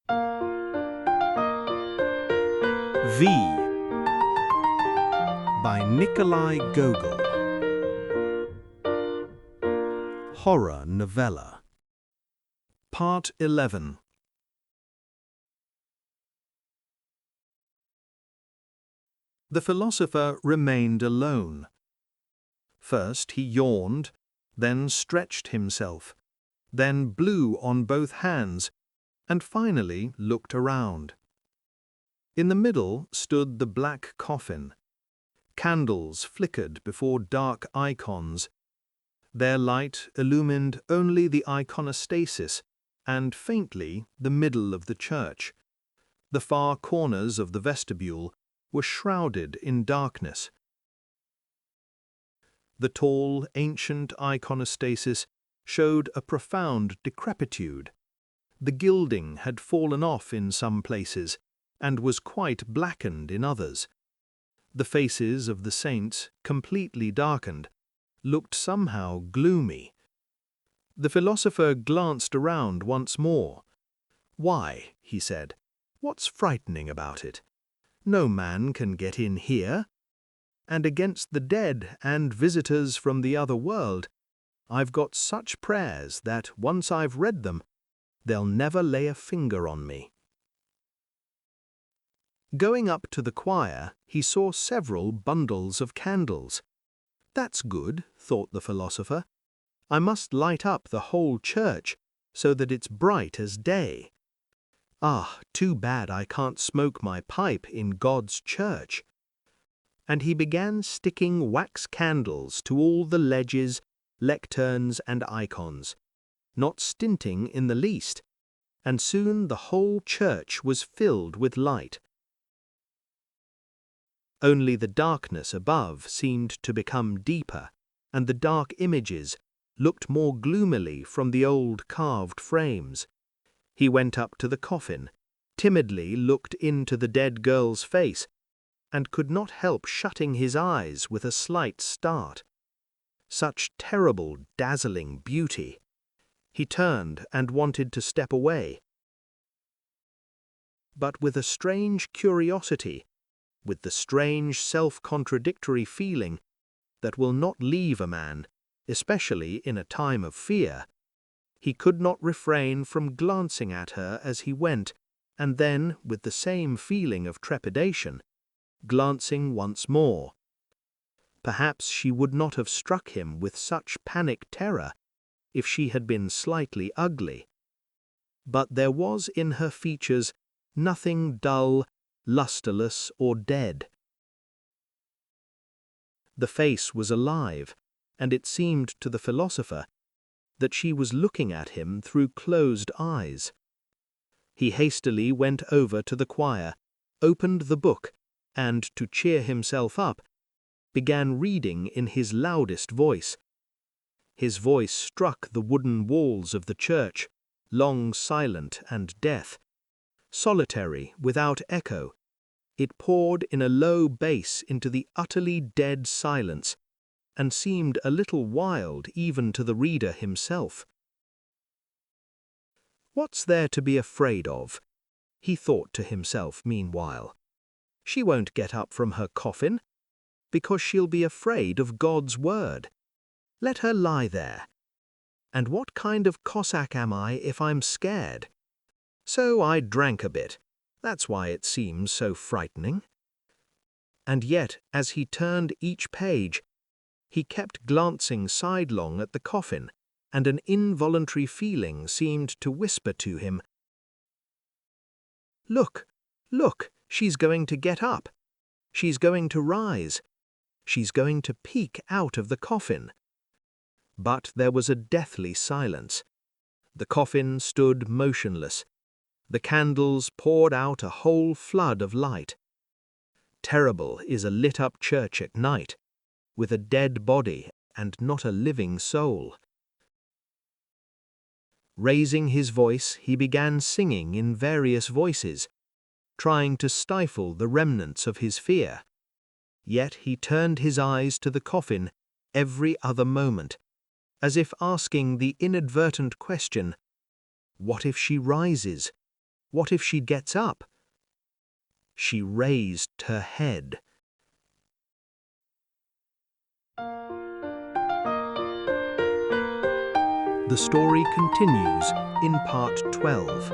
V by Nikolai Gogol. Horror novella. Part 11. The philosopher remained alone. First he yawned, then stretched himself, then blew on both hands, and finally looked around. In the middle stood the black coffin. Candles flickered before dark icons. Their light illumined only the iconostasis and faintly the middle of the church. The far corners of the vestibule were shrouded in darkness. The tall, ancient iconostasis showed a profound decrepitude. The gilding had fallen off in some places and was quite blackened in others. The faces of the saints, completely darkened, looked somehow gloomy. The philosopher glanced around once more. "Why," he said, "what's frightening about it? No man can get in here. And against the dead and visitors from the other world, I've got such prayers that, once I've read them, they'll never lay a finger on me." Going up to the choir, he saw several bundles of candles. "That's good," thought the philosopher. "I must light up the whole church so that it's bright as day. Ah, too bad I can't smoke my pipe in God's church." And he began sticking wax candles to all the ledges, lecterns, and icons, not stinting in the least, and soon the whole church was filled with light. Only the darkness above seemed to become deeper, and the dark images looked more gloomily from the old carved frames. He went up to the coffin, timidly looked into the dead girl's face, and could not help shutting his eyes with a slight start. Such terrible, dazzling beauty! He turned and wanted to step away. But with a strange curiosity, with the strange self-contradictory feeling that will not leave a man, especially in a time of fear, he could not refrain from glancing at her as he went, and then, with the same feeling of trepidation, glancing once more. Perhaps she would not have struck him with such panic terror if she had been slightly ugly. But there was in her features nothing dull, lusterless, or dead. The face was alive, and it seemed to the philosopher that she was looking at him through closed eyes. He hastily went over to the choir, opened the book, and, to cheer himself up, began reading in his loudest voice. His voice struck the wooden walls of the church, long silent and deaf. Solitary, without echo, it poured in a low bass into the utterly dead silence, and seemed a little wild even to the reader himself. "What's there to be afraid of?" he thought to himself meanwhile. "She won't get up from her coffin, because she'll be afraid of God's word. Let her lie there. And what kind of Cossack am I if I'm scared? So I drank a bit. That's why it seems so frightening." And yet, as he turned each page, he kept glancing sidelong at the coffin, and an involuntary feeling seemed to whisper to him, "Look, look, she's going to get up. She's going to rise. She's going to peek out of the coffin." But there was a deathly silence. The coffin stood motionless. The candles poured out a whole flood of light. Terrible is a lit-up church at night, with a dead body and not a living soul. Raising his voice, he began singing in various voices, trying to stifle the remnants of his fear. Yet he turned his eyes to the coffin every other moment, as if asking the inadvertent question, "What if she rises? What if she gets up? She raised her head. The story continues in part 12.